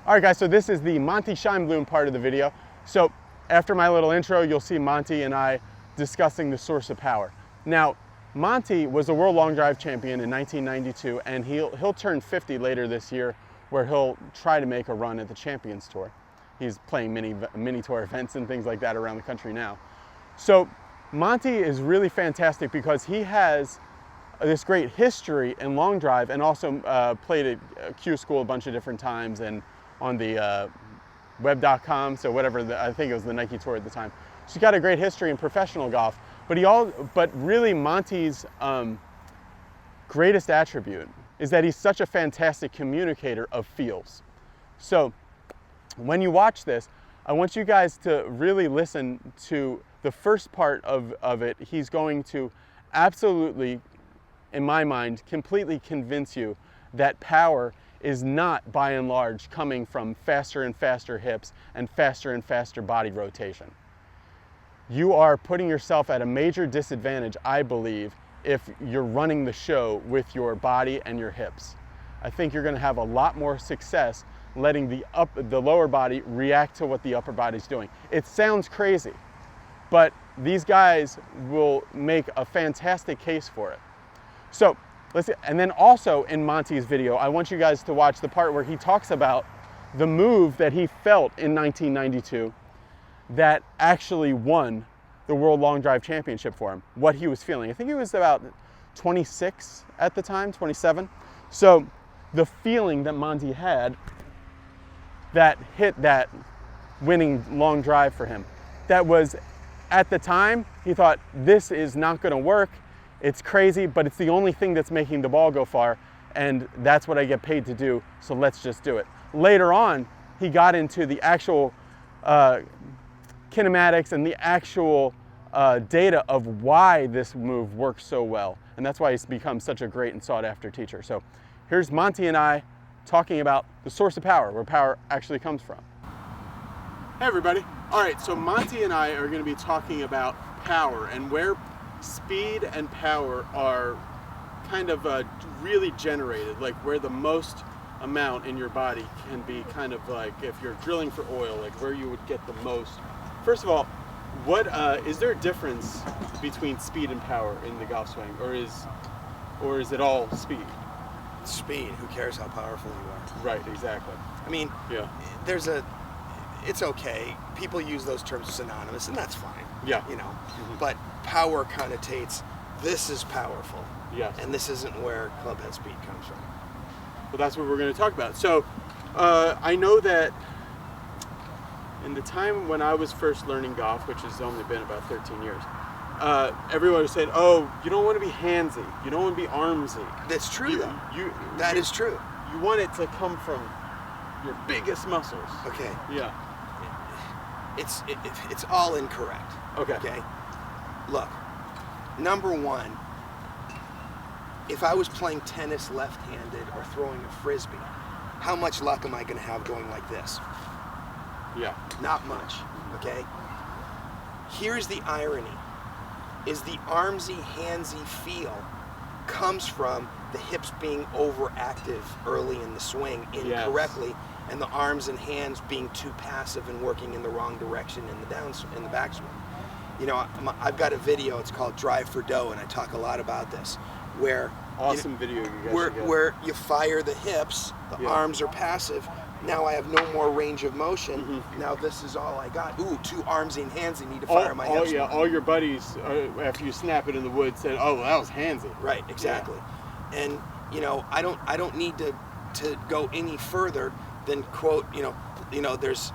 All right, guys, so this is the Monte Scheinblum part of the video. So after my little intro, you'll see Monte and I discussing the source of power. Now, Monte was a world long drive champion in 1992, and he'll turn 50 later this year, where he'll try to make a run at the Champions Tour. He's playing mini tour events and things like that around the country now. So Monte is really fantastic because he has this great history in long drive, and also played at Q School a bunch of different times and on the web.com, so whatever, I think it was the Nike Tour at the time. So he's got a great history in professional golf, but really Monte's greatest attribute is that he's such a fantastic communicator of feels. So when you watch this, I want you guys to really listen to the first part of it. He's going to absolutely, in my mind, completely convince you that power is not, by and large, coming from faster and faster hips and faster body rotation. You are putting yourself at a major disadvantage, I believe, if you're running the show with your body and your hips. I think you're going to have a lot more success letting the lower body react to what the upper body's doing. It sounds crazy, but these guys will make a fantastic case for it. So, and then also in Monte's video, I want you guys to watch the part where he talks about the move that he felt in 1992 that actually won the World Long Drive Championship for him, what he was feeling. I think he was about 26 at the time, 27. So the feeling that Monte had that hit that winning long drive for him, that was, at the time, he thought, this is not gonna work. It's crazy, but it's the only thing that's making the ball go far, and that's what I get paid to do, so let's just do it. Later on, he got into the actual kinematics and the actual data of why this move works so well, and that's why he's become such a great and sought-after teacher. So here's Monte and I talking about the source of power, where power actually comes from. Hey everybody. All right, so Monte and I are going to be talking about power and where speed and power are kind of really generated, like where the most amount in your body can be kind of like, if you're drilling for oil, like where you would get the most. First of all, what is there a difference between speed and power in the golf swing, or is it all speed? Speed. Who cares how powerful you are? Right, exactly. I mean, yeah. It's okay. People use those terms synonymous, and that's fine. Yeah. You know, but power connotates this is powerful. Yes. And this isn't where club head speed comes from. Well, that's what we're going to talk about. So, I know that in the time when I was first learning golf, which has only been about 13 years, everyone said, "Oh, you don't want to be handsy. You don't want to be armsy." That's true, though. That is true. You want it to come from your biggest muscles. Okay. Yeah. It's all incorrect. Okay. Okay. Look, number one, if I was playing tennis left-handed or throwing a frisbee, how much luck am I going to have going like this? Yeah. Not much. Okay. Here's the irony: is the armsy, handsy feel comes from the hips being overactive early in the swing incorrectly. Yes. And the arms and hands being too passive and working in the wrong direction in the backswing. You know, I've got a video. It's called "Drive for Dough," and I talk a lot about this. Where video, you guys where you fire the hips, the arms are passive. Now I have no more range of motion. Now this is all I got. Ooh, two arms and hands. I need to fire my hips. Yeah, all your buddies after you snap it in the woods said, "Oh, well, that was handsy." Right, exactly. Yeah. And you know, I don't need to go any further than quote, you know, there's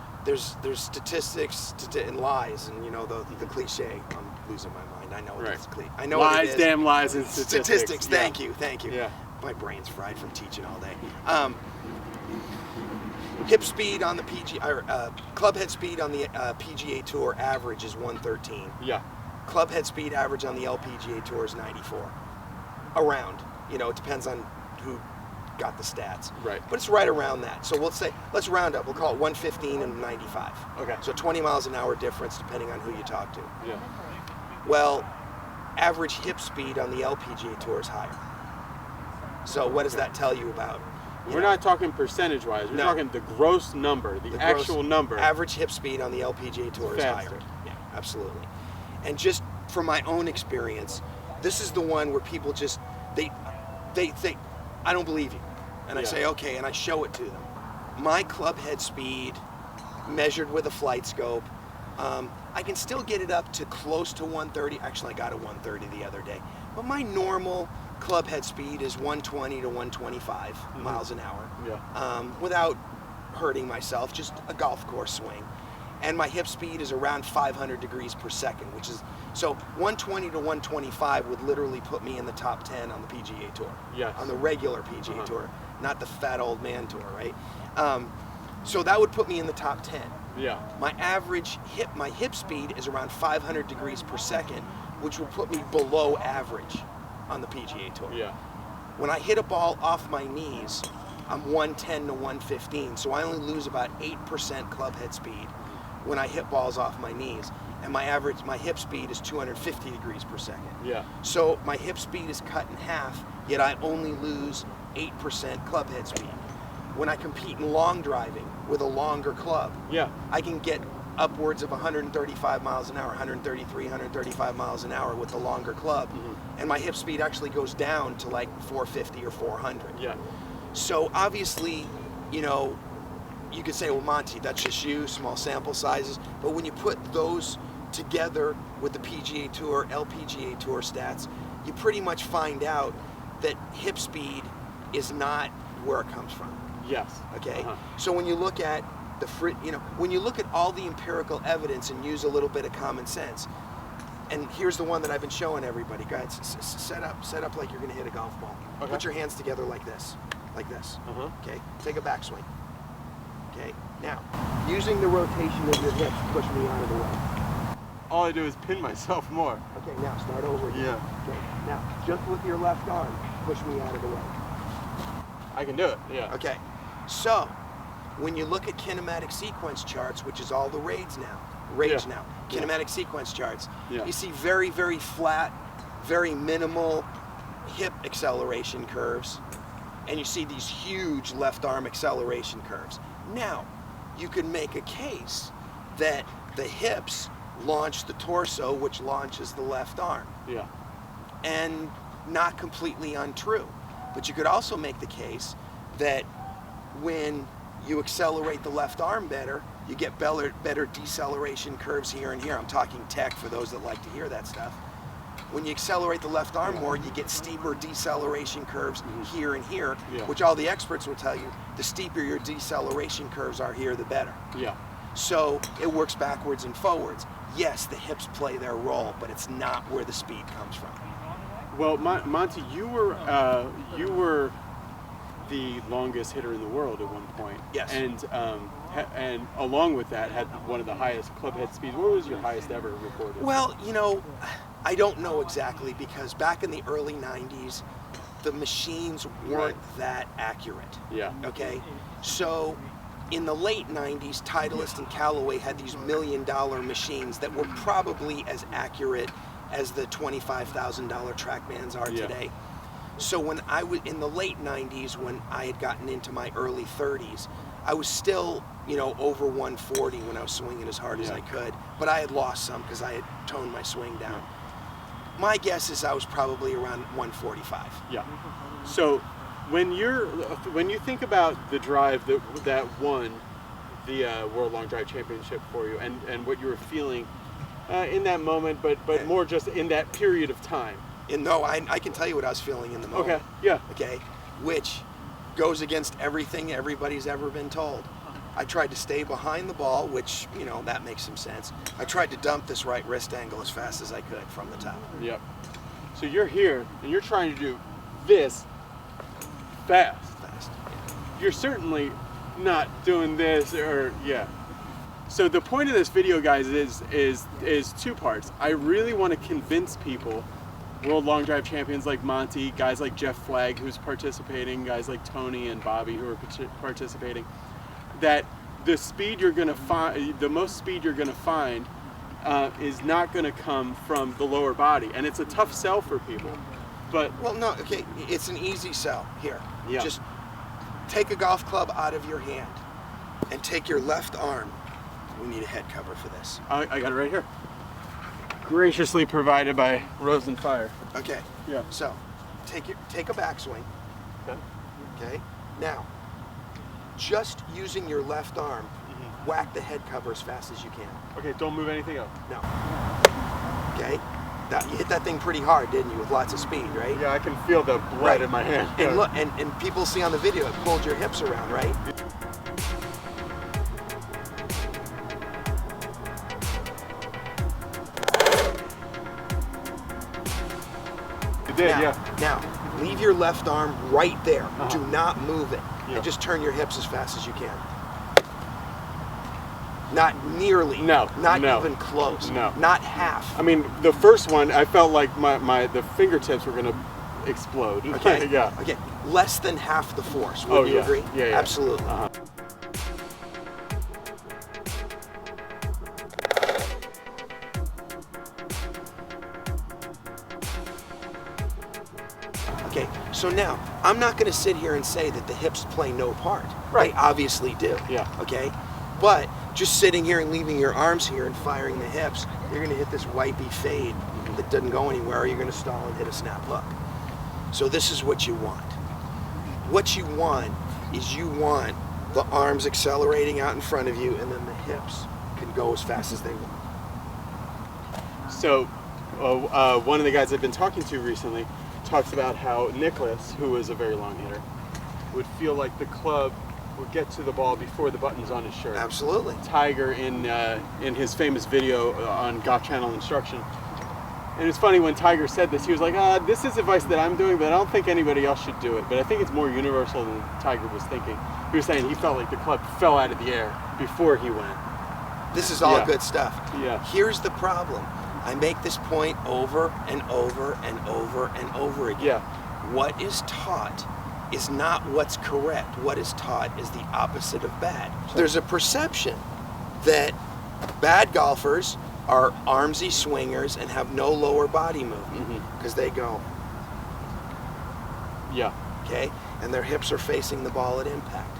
statistics and lies, and you know the cliche. I'm losing my mind. I know it's cliche. I know lies, it is. Damn lies, and statistics. Thank you. Yeah. My brain's fried from teaching all day. Hip speed on the club head speed on the PGA Tour average is 113. Yeah. Club head speed average on the LPGA Tour is 94. Around. You know, it depends on who got the stats. Right. But it's right around that. So we'll say, let's round up. We'll call it 115 and 95. Okay. So 20 miles an hour difference depending on who you talk to. Yeah. Well, average hip speed on the LPGA Tour is higher. So what does that tell you about? We're not talking percentage-wise. We're talking the gross number, the actual number. Average hip speed on the LPGA Tour is higher. Yeah, absolutely. And just from my own experience, this is the one where people just, they think, I don't believe you. And I say, okay, and I show it to them. My club head speed, measured with a flight scope, I can still get it up to close to 130. Actually, I got a 130 the other day. But my normal club head speed is 120 to 125 miles an hour. Without hurting myself, just a golf course swing. And my hip speed is around 500 degrees per second, which is, so 120 to 125 would literally put me in the top 10 on the PGA Tour. On the regular PGA Tour, not the fat old man tour, right? So that would put me in the top 10. My average my hip speed is around 500 degrees per second, which will put me below average on the PGA Tour. When I hit a ball off my knees, I'm 110 to 115, so I only lose about 8% club head speed when I hit balls off my knees. And my hip speed is 250 degrees per second. So my hip speed is cut in half, yet I only lose 8% club head speed. When I compete in long driving with a longer club, I can get upwards of 135 miles an hour, 133, 135 miles an hour with the longer club. And my hip speed actually goes down to like 450 or 400. So obviously, you know, you could say, well, Monte, that's just you, small sample sizes. But when you put those together with the PGA Tour, LPGA Tour stats, you pretty much find out that hip speed is not where it comes from. Okay? So when you look at when you look at all the empirical evidence and use a little bit of common sense, and here's the one that I've been showing everybody. Guys, set up like you're going to hit a golf ball. Put your hands together like this. Okay? Take a backswing. Okay? Now, using the rotation of your hips, push me out of the way. All I do is pin myself more. Okay, now start over again. Okay, now, just with your left arm, push me out of the way. I can do it, Okay, so, when you look at kinematic sequence charts, which is all the rage now, kinematic sequence charts, you see very, very flat, very minimal hip acceleration curves, and you see these huge left arm acceleration curves. Now, you can make a case that the hips launch the torso, which launches the left arm. And not completely untrue. But you could also make the case that when you accelerate the left arm better, you get better deceleration curves here and here. I'm talking tech for those that like to hear that stuff. When you accelerate the left arm more, you get steeper deceleration curves here and here, which all the experts will tell you, the steeper your deceleration curves are here, the better. So it works backwards and forwards. Yes, the hips play their role, but it's not where the speed comes from. Well, Monte, you were the longest hitter in the world at one point. And along with that, had one of the highest club head speeds. What was your highest ever recorded? Well, you know, I don't know exactly, because back in the early 90s, the machines weren't that accurate. Okay? So in the late 90s, Titleist and Callaway had these $1 million machines that were probably as accurate as the $25,000 TrackMans are today. So when I was in the late 90s, when I had gotten into my early 30s, I was still, you know, over 140 when I was swinging as hard as I could, but I had lost some because I had toned my swing down. My guess is I was probably around 145. So when you think about the drive that won the World Long Drive Championship for you, and what you were feeling in that moment, but more just in that period of time. I can tell you what I was feeling in the moment. Okay, which goes against everything everybody's ever been told. I tried to stay behind the ball, which, you know, that makes some sense. I tried to dump this right wrist angle as fast as I could from the top. So you're here, and you're trying to do this fast. You're certainly not doing this, So the point of this video, guys, is two parts. I really want to convince people, World Long Drive champions like Monte, guys like Jeff Flagg who's participating, guys like Tony and Bobby who are participating, that the speed you're going to find, the most speed you're going to find, is not going to come from the lower body, and it's a tough sell for people. But well, no, okay, it's an easy sell here. Just take a golf club out of your hand and take your left arm. We need a head cover for this. I got it right here. Graciously provided by Rose and Fire. Okay. Yeah. So, take a backswing. Okay. Okay. Now, just using your left arm, whack the head cover as fast as you can. Okay, don't move anything else. No. Okay. Now, you hit that thing pretty hard, didn't you, with lots of speed, right? Yeah, I can feel the blood in my hand. And look, and people see on the video, it pulled your hips around, right? You did, yeah. Now, leave your left arm right there. Do not move it. Yeah. And just turn your hips as fast as you can. Not nearly. No. Not no. even close. No. Not half. I mean, the first one, I felt like the fingertips were gonna explode. Okay. Yeah. Okay. Less than half the force. Would you agree? Yeah, yeah. Absolutely. Okay, so now, I'm not going to sit here and say that the hips play no part. Right. They obviously do. Yeah. Okay? But just sitting here and leaving your arms here and firing the hips, you're going to hit this wipey fade that doesn't go anywhere, or you're going to stall and hit a snap hook. So this is what you want. What you want is you want the arms accelerating out in front of you, and then the hips can go as fast as they want. So, one of the guys I've been talking to recently talks about how Nicholas, who is a very long hitter, would feel like the club would get to the ball before the button's on his shirt. Absolutely. Tiger, in his famous video on Golf Channel Instruction, and it's funny when Tiger said this, he was like, this is advice that I'm doing, but I don't think anybody else should do it. But I think it's more universal than Tiger was thinking. He was saying he felt like the club fell out of the air before he went. This is all good stuff. Yeah. Here's the problem. I make this point over and over and over and over again. Yeah. What is taught is not what's correct. What is taught is the opposite of bad. There's a perception that bad golfers are armsy swingers and have no lower body movement because they go, Yeah. okay? And their hips are facing the ball at impact.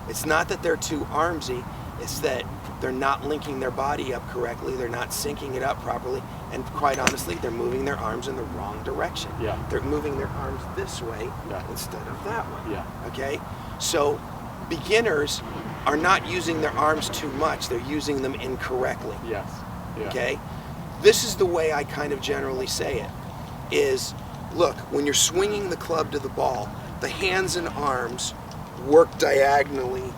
It's not that they're too armsy, it's that they're not linking their body up correctly, they're not syncing it up properly, and quite honestly, they're moving their arms in the wrong direction. Yeah. They're moving their arms this way instead of that way. Yeah. Okay? So beginners are not using their arms too much, they're using them incorrectly. Yes. Yeah. Okay? This is the way I kind of generally say it, is, look, when you're swinging the club to the ball, the hands and arms work diagonally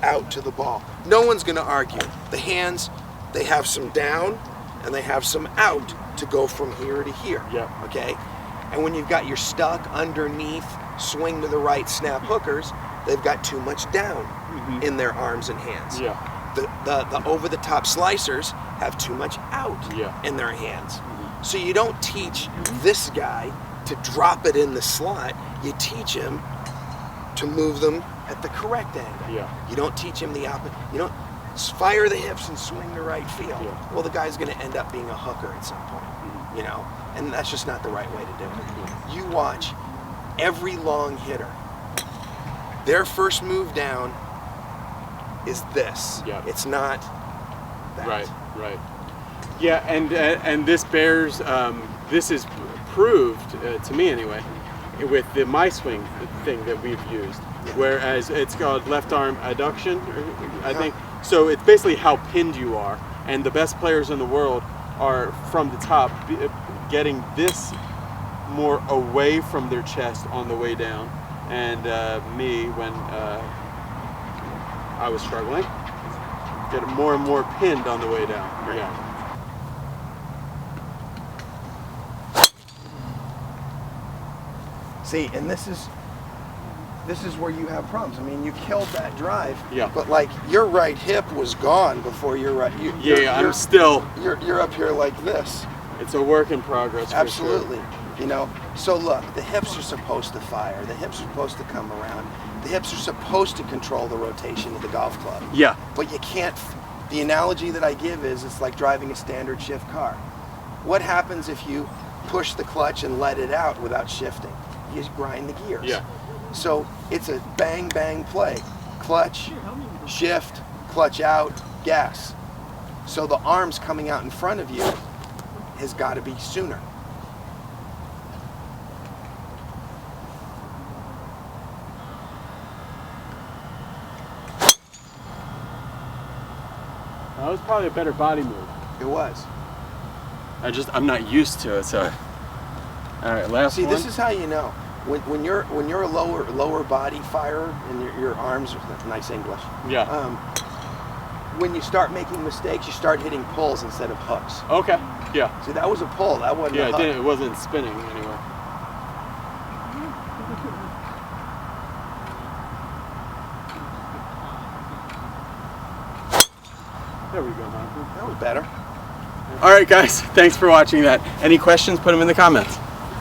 out to the ball. No one's going to argue. The hands, they have some down and they have some out to go from here to here. Yeah. Okay? And when you've got your stuck underneath, swing to the right snap hookers, they've got too much down in their arms and hands. Yeah. The over-the-top slicers have too much out in their hands. So you don't teach this guy to drop it in the slot. You teach him to move them at the correct angle. Yeah. You don't teach him the opposite. You don't fire the hips and swing the right field. Yeah. Well, the guy's going to end up being a hooker at some point, you know, and that's just not the right way to do it. You watch every long hitter. Their first move down is this. Yeah. It's not that. Right. Yeah, and this bears, this is proved, to me anyway, with the My Swing thing that we've used, whereas it's called left arm adduction, I think. So it's basically how pinned you are, and the best players in the world are from the top, getting this more away from their chest on the way down, and me, when I was struggling, get more and more pinned on the way down. Right. Yeah. See, and this is where you have problems. I mean, you killed that drive, but like your right hip was gone before your right. I'm still. You're up here like this. It's a work in progress. Absolutely. For sure. You know. So look, the hips are supposed to fire. The hips are supposed to come around. The hips are supposed to control the rotation of the golf club. Yeah. But you can't. The analogy that I give is it's like driving a standard shift car. What happens if you push the clutch and let it out without shifting? You just grind the gears. Yeah. So it's a bang, bang play. Clutch, shift, clutch out, gas. So the arms coming out in front of you has got to be sooner. That was probably a better body move. It was. I'm not used to it, so. All right, last See, one. this is how you know. When you're a lower body firer and your arms are nice English. Yeah. When you start making mistakes, you start hitting pulls instead of hooks. Okay. Yeah. See, that was a pull. That wasn't a Yeah, hook. it wasn't spinning anyway. There we go, man. That was better. All right, guys. Thanks for watching that. Any questions? Put them in the comments.